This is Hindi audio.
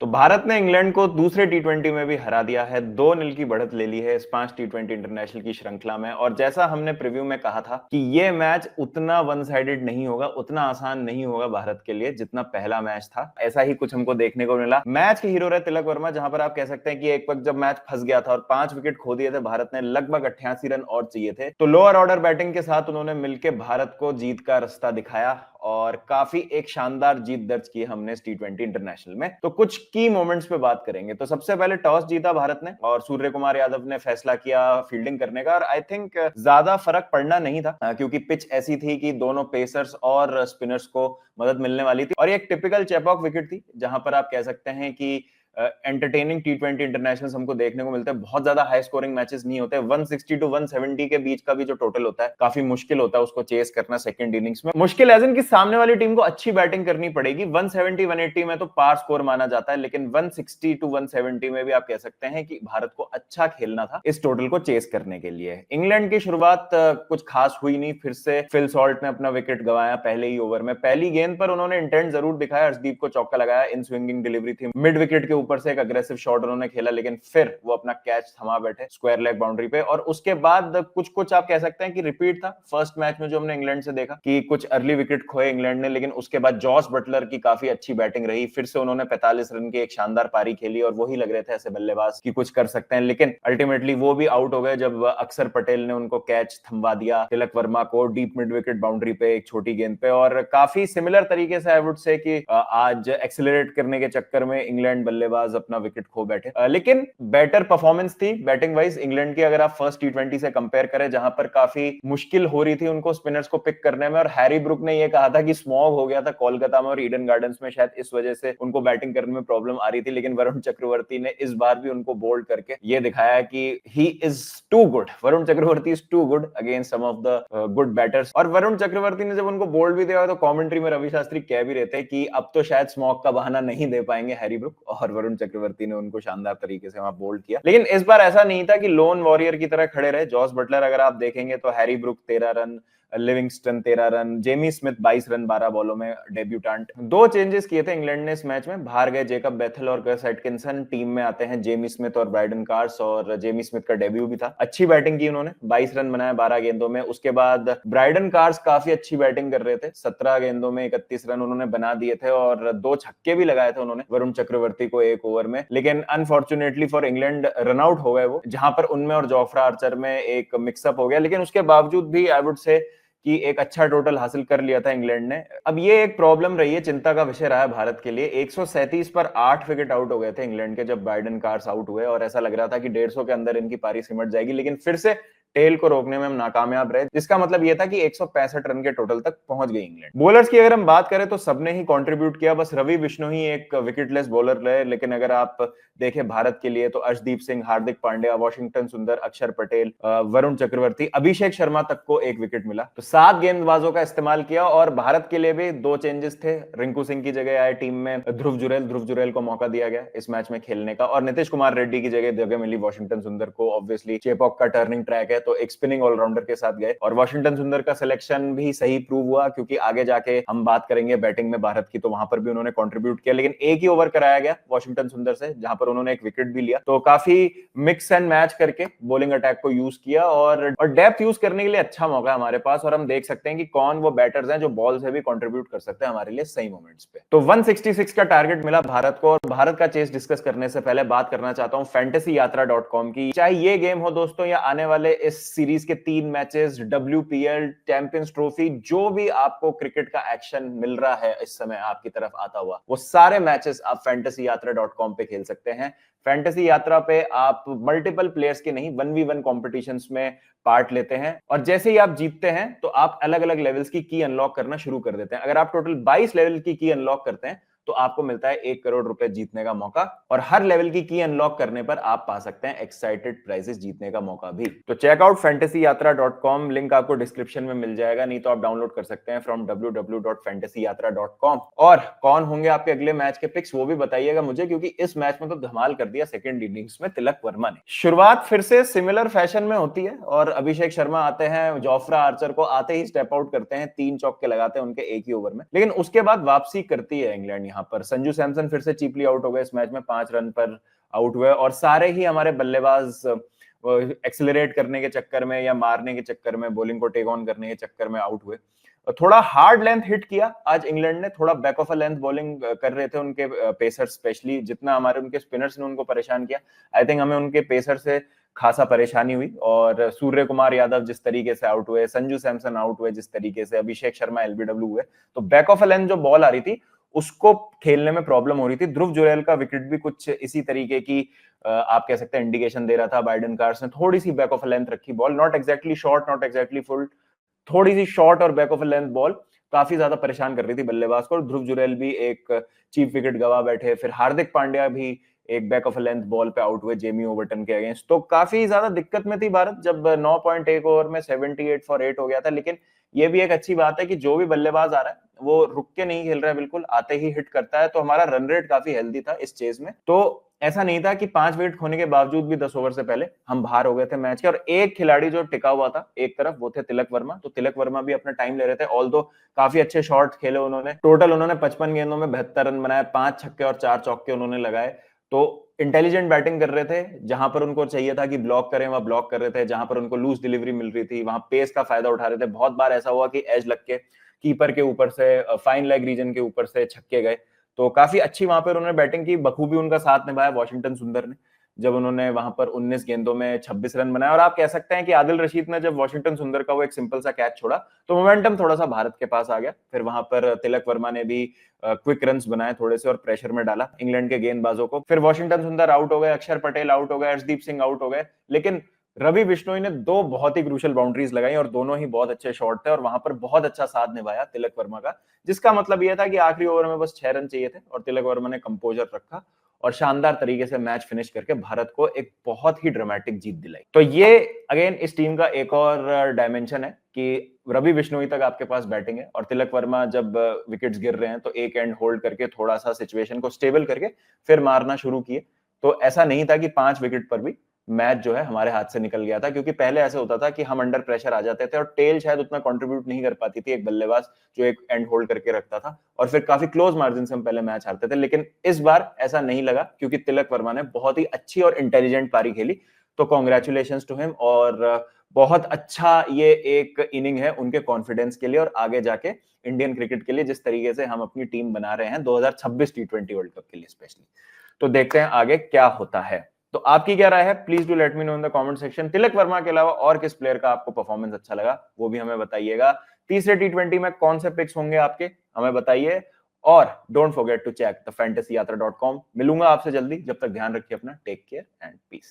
तो भारत ने इंग्लैंड को दूसरे टी20 में भी हरा दिया है। 2-0 की बढ़त ले ली है इस 5 टी20 इंटरनेशनल की श्रृंखला में। और जैसा हमने प्रीव्यू में कहा था कि ये मैच उतना वन साइडेड नहीं होगा, उतना आसान नहीं होगा भारत के लिए जितना पहला मैच था। ऐसा ही कुछ हमको देखने को मिला। मैच के हीरो रहे तिलक वर्मा, जहां पर आप कह सकते हैं कि एक वक्त जब मैच फंस गया था और 5 विकेट खो दिए थे भारत ने, लगभग 88 रन और चाहिए थे, तो लोअर ऑर्डर बैटिंग के साथ उन्होंने मिलकर भारत को जीत का रास्ता दिखाया और काफी एक शानदार जीत दर्ज की हमने इस टी20 इंटरनेशनल में। तो कुछ की मोमेंट्स पे बात करेंगे। तो सबसे पहले टॉस जीता भारत ने और सूर्य कुमार यादव ने फैसला किया फील्डिंग करने का। और आई थिंक ज्यादा फर्क पड़ना नहीं था क्योंकि पिच ऐसी थी कि दोनों पेसर्स और स्पिनर्स को मदद मिलने वाली थी। और ये एक टिपिकल चेपॉक विकेट थी जहां पर आप कह सकते हैं कि एंटरटेनिंग टी20 इंटरनेशनल्स हमको देखने को मिलते हैं। बहुत ज्यादा हाई स्कोरिंग मैचेस नहीं होते। 160 टू 170 के बीच का भी जो टोटल होता है, काफी मुश्किल होता है उसको चेस करना सेकंड इनिंग्स में। मुश्किल एज इन कि सामने वाली टीम को अच्छी बैटिंग करनी पड़ेगी। 170 180 में तो पार स्कोर माना जाता है, लेकिन 160 टू 170 में भी आप कह सकते हैं कि भारत को अच्छा खेलना था इस टोटल को चेस करने के लिए। इंग्लैंड की शुरुआत कुछ खास हुई नहीं। फिर से फिल सॉल्ट ने अपना विकेट गंवाया पहले ही ओवर में। पहली गेंद पर उन्होंने इंटेंट जरूर दिखाया, हर्षदीप को चौका लगाया, इन स्विंगिंग डिलीवरी थी, मिड विकेट के ऊपर से एक अग्रेसिव शॉट उन्होंने खेला, लेकिन फिर वो अपना कैच थमा बैठे स्क्वायर लेग बाउंड्री पे। और उसके बाद कुछ कुछ आप कह सकते हैं कि रिपीट था फर्स्ट मैच में जो हमने इंग्लैंड से देखा कि कुछ अर्ली विकेट खोए इंग्लैंड ने, लेकिन उसके बाद जॉस बटलर की काफी अच्छी बैटिंग रही। फिर से उन्होंने 45 रन की एक शानदार पारी खेली और वही लग रहे थे ऐसे बल्लेबाज की कुछ कर सकते हैं, लेकिन अल्टीमेटली वो भी आउट हो गए जब अक्षर पटेल ने उनको कैच थमवा दिया तिलक वर्मा को डीप मिड विकेट बाउंड्री पे एक छोटी गेंद पे। और काफी सिमिलर तरीके से आई वुड से कि आज एक्सेलरेट करने के चक्कर में इंग्लैंड बल्लेबाज अपना विकेट खो बैठे। लेकिन बेटर परफॉर्मेंस थी बैटिंग वाइज इंग्लैंड की अगर आप फर्स्ट टी20 से कंपेयर करें, जहां पर काफी मुश्किल हो रही थी उनको स्पिनर्स को पिक करने में। और हैरी ब्रुक ने यह कहा था कि स्मॉग हो गया था कोलकाता में और ईडन गार्डन्स में, शायद इस वजह से उनको बैटिंग करने में प्रॉब्लम आ रही थी। लेकिन वरुण चक्रवर्ती ने इस बार भी उनको बोल्ड करके ये दिखाया कि he is too good, Varun Chakravarthy is too good against some of the good batters. और वरुण चक्रवर्ती ने जब उनको बोल्ड भी दिया तो कमेंट्री में रवि शास्त्री कह भी रहे थे कि अब तो शायद स्मॉग का बहाना नहीं दे पाएंगे हैरी ब्रुक, और वरुण चक्रवर्ती ने उनको शानदार तरीके से वहां बोल्ड किया। लेकिन इस बार ऐसा नहीं था कि लोन वॉरियर की तरह खड़े रहे। जॉस बटलर अगर आप देखेंगे तो Harry Brook 13 run, Livingstone 13 run, Jamie Smith 22 run 12 बॉलों में, डेब्यूटेंट। दो चेंजेस किए थे इंग्लैंड ने इस मैच में, बाहर गए जेकब बेथल और गस एटकिंसन, टीम में आते हैं जेमी स्मिथ और ब्राइडन कार्स, और जेमी स्मिथ का डेब्यू भी था। अच्छी बैटिंग की उन्होंने, 22 रन बनाए 12 गेंदों में। उसके बाद ब्राइडन कार्स काफी अच्छी बैटिंग कर रहे थे, 17 गेंदों में 31 रन उन्होंने बना दिए थे और 2 छक्के भी लगाए थे उन्होंने वरुण चक्रवर्ती को एक ओवर में। लेकिन unfortunately for England run out हो गए वो, जहां पर उनमें और जोफ्रा आर्चर में एक मिक्सअप हो गया। लेकिन उसके बावजूद भी आई वुड से कि एक अच्छा टोटल हासिल कर लिया था इंग्लैंड ने। अब ये एक प्रॉब्लम रही है, चिंता का विषय रहा है भारत के लिए। 137 पर 8 विकेट आउट हो गए थे इंग्लैंड के जब ब्राइडन कार्स आउट हुए, और ऐसा लग रहा था कि 150 के अंदर इनकी पारी सिमट जाएगी, लेकिन फिर से टेल को रोकने में हम नाकामयाब रहे, जिसका मतलब यह था कि 165 रन के टोटल तक पहुंच गई इंग्लैंड। बॉलर्स की अगर हम बात करें तो सबने ही कंट्रीब्यूट किया, बस रवि बिश्नोई ही एक विकेटलेस बॉलर रहे। लेकिन अगर आप देखें भारत के लिए तो अर्शदीप सिंह, हार्दिक पांड्या, वॉशिंगटन सुंदर, अक्षर पटेल, वरुण चक्रवर्ती, अभिषेक शर्मा तक को एक विकेट मिला। तो 7 गेंदबाजों का इस्तेमाल किया। और भारत के लिए भी 2 चेंजेस थे। रिंकू सिंह की जगह आए टीम में ध्रुव जुरैल को मौका दिया गया इस मैच में खेलने का, और नीतीश कुमार रेड्डी की जगह मिली वॉशिंगटन सुंदर को। ऑब्वियसली चेपॉक का टर्निंग ट्रैक है तो एक स्पिनिंग ऑलराउंडर के साथ गए, और वॉशिंगटन सुंदर का सिलेक्शन भी सही प्रूव हुआ, क्योंकि आगे जाके हम बात करेंगे बैटिंग में भारत की, तो वहां पर भी उन्होंने कंट्रीब्यूट किया। लेकिन एक ही ओवर कराया गया वॉशिंगटन सुंदर से, जहां पर उन्होंने एक विकेट भी लिया। तो काफी मिक्स एंड मैच करके बॉलिंग अटैक को यूज किया, और डेप्थ यूज करने के लिए अच्छा मौका है हमारे पास, और हम देख सकते हैं कि कौन वो बैटर्स हैं जो बॉल से भी कंट्रीब्यूट कर सकते हैं हमारे लिए सही मोमेंट्स पे। तो 166 का टारगेट मिला भारत को। और भारत का चेस डिस्कस करने से पहले बात करना चाहता हूं fantasyatra.com की। चाहे ये गेम हो दोस्तों या आने वाले इस सीरीज के 3 मैचेस, WPL, चैंपियंस ट्रॉफी, जो भी आपको क्रिकेट का एक्शन मिल रहा है इस समय आपकी तरफ आता हुआ, वो सारे मैचेस आप fantasyatra.com पे खेल सकते हैं। फैंटेसी यात्रा पे आप मल्टीपल प्लेयर्स के नहीं 1v1 कॉम्पिटिशंस में पार्ट लेते हैं, और जैसे ही आप जीतते हैं तो आप अलग अलग लेवल्स की की अनलॉक करना शुरू कर देते हैं। अगर आप टोटल 22 लेवल की की अनलॉक करते हैं तो आपको मिलता है 1 करोड़ रुपए जीतने का मौका, और हर लेवल की की अनलॉक करने पर आप पा सकते हैं एक्साइटेड प्राइजेस जीतने का मौका भी। तो चेकआउट fantasyatra.com, लिंक आपको डिस्क्रिप्शन में मिल जाएगा, नहीं तो आप डाउनलोड कर सकते हैं फ्रॉम www.fantasyatra.com। और कौन होंगे आपके अगले मैच के पिक्स वो भी बताइएगा मुझे, क्योंकि इस मैच में तो धमाल कर दिया सेकंड इनिंग्स में तिलक वर्मा ने। शुरुआत फिर से सिमिलर फैशन में होती है, और अभिषेक शर्मा आते हैं, जोफ्रा आर्चर को आते ही स्टेप आउट करते हैं, 3 चौके लगाते हैं उनके एक ही ओवर में। लेकिन उसके बाद वापसी करती है इंग्लैंड यहाँ पर संजू सैमसन फिर से चीपली आउट हो गए इस मैच में, 5 रन पर आउट हुए और सारे ही हमारे बल्लेबाज एक्सेलरेट करने के चक्कर में या मारने के चक्कर में, बॉलिंग को टेक ऑन करने के चक्कर में आउट हुए। थोड़ा हार्ड लेंथ हिट किया आज इंग्लैंड ने, थोड़ा back of a length bowling कर रहे थे उनके पेसर्स, स्पेशली जितना हमारे उनके स्पिनर्स ने उनको परेशान किया, आई थिंक हमें उनके पेसर से खासा परेशानी हुई। और सूर्य कुमार यादव जिस तरीके से आउट हुए, संजू सैमसन आउट हुए जिस तरीके से, अभिषेक शर्मा एलबीडब्ल्यू हुए, तो बैक ऑफ अ लेंथ जो बॉल आ रही थी उसको खेलने में प्रॉब्लम हो रही थी। ध्रुव जुरैल का विकेट भी कुछ इसी तरीके की आप कह सकते हैं इंडिकेशन दे रहा था। बाइडन कार्स ने थोड़ी सी बैक ऑफ अ लेंथ रखी ball, not exactly short, not exactly full, थोड़ी सी शॉर्ट और back of a length ball काफी ज्यादा परेशान कर रही थी बल्लेबाज को। और ध्रुव जुरैल भी एक चीप विकेट गवा बैठे, फिर हार्दिक पांड्या भी एक back of a length ball पे आउट हुए जेमी ओवरटन के अगेंस्ट। तो काफी ज्यादा दिक्कत में थी भारत जब 9.1 ओवर में 78 फॉर 8 हो गया था। लेकिन ये भी एक अच्छी बात है कि जो भी बल्लेबाज आ रहा है वो रुक के नहीं खेल रहा है, बिल्कुल आते ही हिट करता है। तो हमारा रन रेट काफी हेल्दी था इस चेज में। तो ऐसा नहीं था कि 5 विकेट खोने के बावजूद भी 10 ओवर से पहले हम बाहर हो गए थे मैच के। और एक खिलाड़ी जो टिका हुआ था एक तरफ, वो थे तिलक वर्मा। तो तिलक वर्मा भी अपना टाइम ले रहे थे, ऑल्दो काफी अच्छे शॉट खेले उन्होंने। टोटल उन्होंने 55 गेंदों में 72 रन बनाए, 5 छक्के और 4 चौके उन्होंने लगाए। तो इंटेलिजेंट बैटिंग कर रहे थे, जहां पर उनको चाहिए था कि ब्लॉक करें वहां ब्लॉक कर रहे थे, जहां पर उनको लूज डिलीवरी मिल रही थी वहां पेस का फायदा उठा रहे थे। बहुत बार ऐसा हुआ कि एज लग के कीपर के ऊपर से, फाइन लेग रीजन के ऊपर से छक्के गए। तो काफी अच्छी वहां पर उन्होंने बैटिंग की, बखूबी उनका साथ निभाया वॉशिंगटन सुंदर ने, जब उन्होंने वहां पर 19 गेंदों में 26 रन बनाए। और आप कह सकते हैं कि आदिल रशीद ने जब वॉशिंगटन सुंदर का वो एक सिंपल सा कैच छोड़ा तो मोमेंटम थोड़ा सा भारत के पास आ गया। फिर वहां पर तिलक वर्मा ने भी क्विक रन्स बनाए थोड़े से और प्रेशर में डाला इंग्लैंड के गेंदबाजों को। फिर वॉशिंगटन सुंदर आउट हो गए, अक्षर पटेल आउट हो गए, अर्शदीप सिंह आउट हो गए। लेकिन रवि बिश्नोई ने 2 बहुत ही क्रूशियल बाउंड्रीज लगाई और दोनों ही बहुत अच्छे शॉट थे और वहां पर बहुत अच्छा साथ निभाया तिलक वर्मा का, जिसका मतलब यह था कि आखिरी ओवर में बस 6 रन चाहिए थे और तिलक वर्मा ने कंपोजर रखा और शानदार तरीके से मैच फिनिश करके भारत को एक बहुत ही ड्रामेटिक जीत दिलाई। तो ये अगेन इस टीम का एक और डायमेंशन है कि रवि बिश्नोई तक आपके पास बैटिंग है और तिलक वर्मा जब विकेट्स गिर रहे हैं तो एक एंड होल्ड करके थोड़ा सा सिचुएशन को स्टेबल करके फिर मारना शुरू किए। तो ऐसा नहीं था कि 5 विकेट पर भी मैच जो है हमारे हाथ से निकल गया था, क्योंकि पहले ऐसा होता था कि हम अंडर प्रेशर आ जाते थे और टेल शायद उतना कंट्रीब्यूट नहीं कर पाती थी, एक बल्लेबाज जो एक एंड होल्ड करके रखता था, और फिर काफी क्लोज मार्जिन से हम पहले मैच हारते थे। लेकिन इस बार ऐसा नहीं लगा क्योंकि तिलक वर्मा ने बहुत ही अच्छी और इंटेलिजेंट पारी खेली। तो कॉन्ग्रेचुलेशन टू हिम, और बहुत अच्छा ये एक इनिंग है उनके कॉन्फिडेंस के लिए और आगे जाके इंडियन क्रिकेट के लिए, जिस तरीके से हम अपनी टीम बना रहे हैं 2026 टी20 वर्ल्ड कप के लिए स्पेशली। तो देखते हैं आगे क्या होता है। तो आपकी क्या राय है, please do let me know in the comment section. Tilak Varma के अलावा और किस प्लेयर का आपको परफॉर्मेंस अच्छा लगा वो भी हमें बताइएगा। तीसरे टी20 में कौन से पिक्स होंगे आपके, हमें बताइए। और don't forget to check the fantasyatra.com। मिलूंगा आपसे जल्दी, जब तक ध्यान रखिए अपना, टेक केयर एंड पीस।